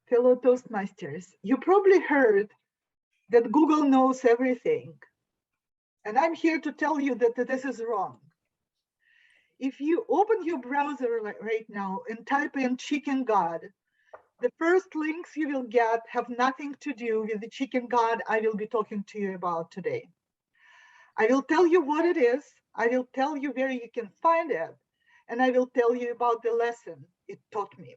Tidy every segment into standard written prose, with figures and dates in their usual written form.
fellow Toastmasters, you probably heard that Google knows everything. And I'm here to tell you that this is wrong. If you open your browser right now and type in chicken god, the first links you will get have nothing to do with the chicken god I will be talking to you about today. I will tell you what it is, I will tell you where you can find it, and I will tell you about the lesson it taught me.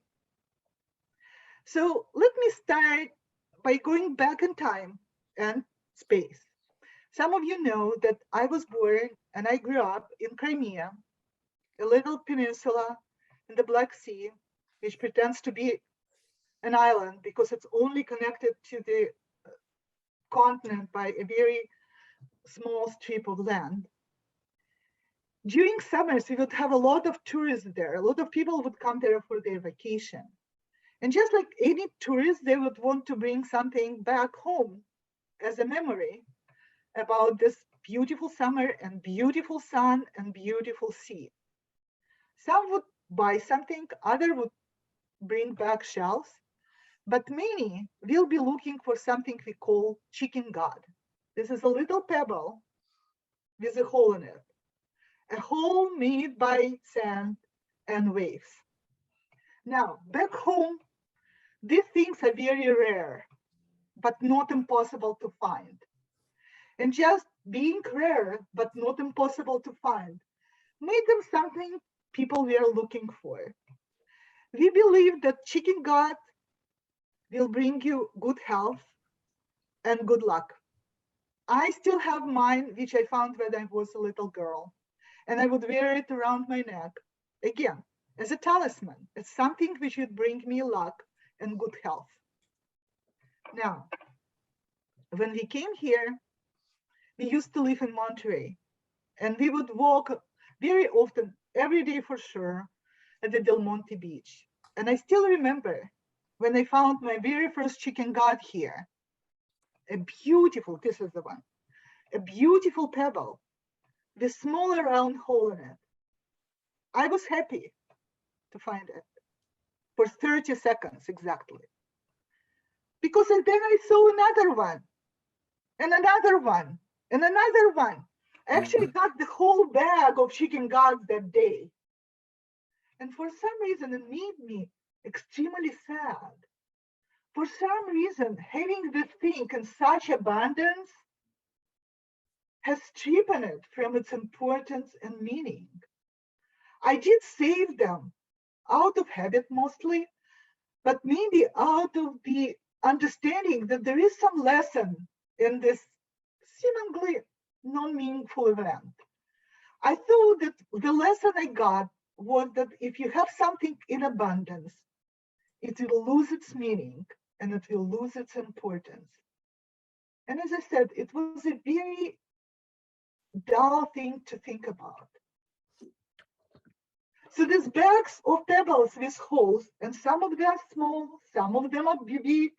So let me start by going back in time and space. Some of you know that I was born and I grew up in Crimea, a little peninsula in the Black Sea, which pretends to be an island because it's only connected to the continent by a very small strip of land. During summers, we would have a lot of tourists there. A lot of people would come there for their vacation. And just like any tourist, they would want to bring something back home as a memory about this beautiful summer and beautiful sun and beautiful sea. Some would buy something, others would bring back shells, but many will be looking for something we call chicken god. This is a little pebble with a hole in it, a hole made by sand and waves. Now, back home, these things are very rare, but not impossible to find. And just being rare, but not impossible to find, made them something people were looking for. We believe that chicken god will bring you good health and good luck. I still have mine, which I found when I was a little girl, and I would wear it around my neck, again, as a talisman. It's something which would bring me luck and good health. Now, when we came here, we used to live in Monterey, and we would walk very often, every day for sure, at the Del Monte Beach. And I still remember when I found my very first chicken god here, a beautiful, this is the one, a beautiful pebble with small round hole in it. I was happy to find it for 30 seconds exactly. Because then I saw another one, and another one, and another one. I actually got the whole bag of chicken gods that day. And for some reason, it made me extremely sad. For some reason, having this thing in such abundance has stripped it from its importance and meaning. I did save them out of habit mostly, but maybe out of the understanding that there is some lesson in this seemingly non-meaningful event. I thought that the lesson I got was that if you have something in abundance, it will lose its meaning and it will lose its importance. And as I said, it was a very dull thing to think about. So these bags of pebbles with holes, and some of them are small, some of them are big,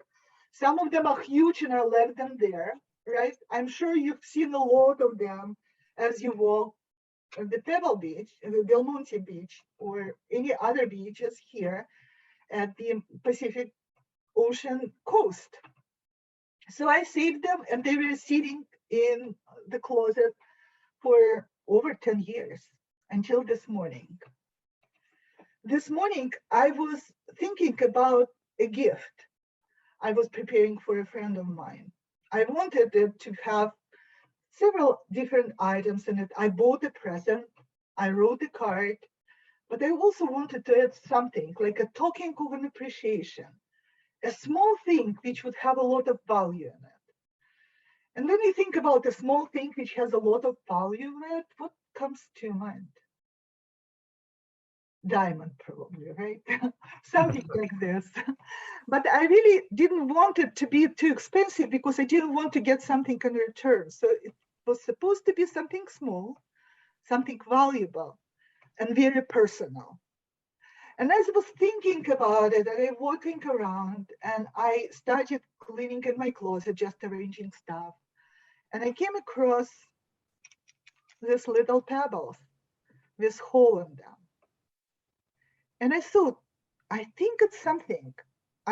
some of them are huge, and I left them there, right? I'm sure you've seen a lot of them as you walk at the Pebble Beach, the Del Monte Beach, or any other beaches here at the Pacific Ocean coast. So I saved them, and they were sitting in the closet for over 10 years until this morning. This morning, I was thinking about a gift I was preparing for a friend of mine. I wanted it to have several different items in it. I bought a present, I wrote a card, but I also wanted to add something like a token of an appreciation, a small thing which would have a lot of value in it. And when you think about a small thing which has a lot of value in it, what comes to your mind? Diamond, probably, right? Something like this. But I really didn't want it to be too expensive because I didn't want to get something in return. So it was supposed to be something small, something valuable, and very personal. And as I was thinking about it, and I'm walking around, and I started cleaning in my closet, just arranging stuff. And I came across these little pebbles with hole in them. And I thought, I think it's something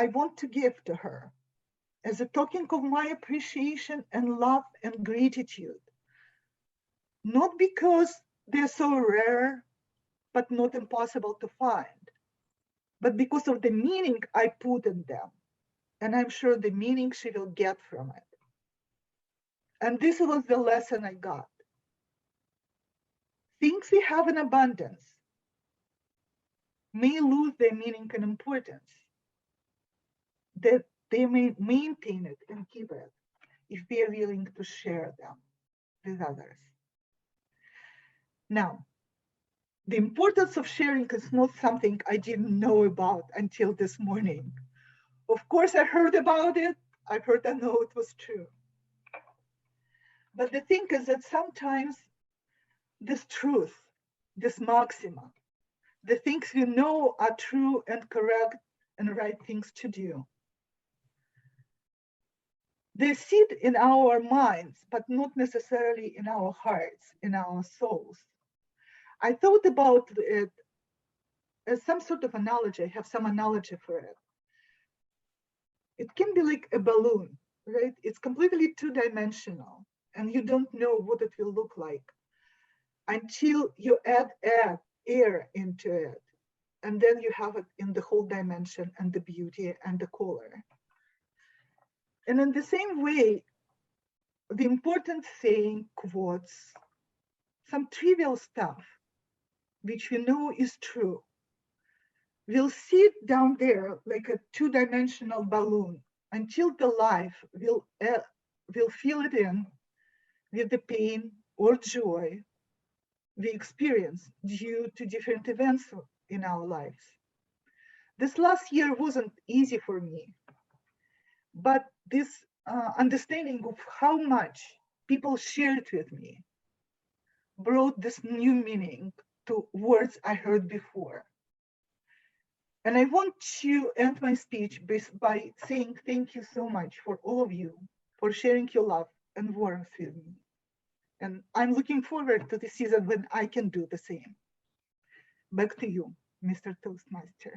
I want to give to her as a token of my appreciation and love and gratitude. Not because they're so rare, but not impossible to find, but because of the meaning I put in them. And I'm sure the meaning she will get from it. And this was the lesson I got. Things we have in abundance may lose their meaning and importance, that they may maintain it and keep it if we are willing to share them with others. Now, the importance of sharing is not something I didn't know about until this morning. Of course, I heard about it. I heard I know it was true. But the thing is that sometimes this truth, this maxima, the things we know are true and correct and right things to do, they sit in our minds, but not necessarily in our hearts, in our souls. I thought about it as some sort of analogy. I have some analogy for it. It can be like a balloon, right? It's completely two-dimensional, and you don't know what it will look like until you add air into it. And then you have it in the whole dimension and the beauty and the color. And in the same way, the important saying, quotes, some trivial stuff, which we know is true, will sit down there like a two-dimensional balloon until the life will fill it in with the pain or joy we experience due to different events in our lives. This last year wasn't easy for me, but this understanding of how much people shared with me brought this new meaning to words I heard before. And I want to end my speech by saying thank you so much for all of you for sharing your love and warmth with me. And I'm looking forward to the season when I can do the same. Back to you, Mr. Toastmaster.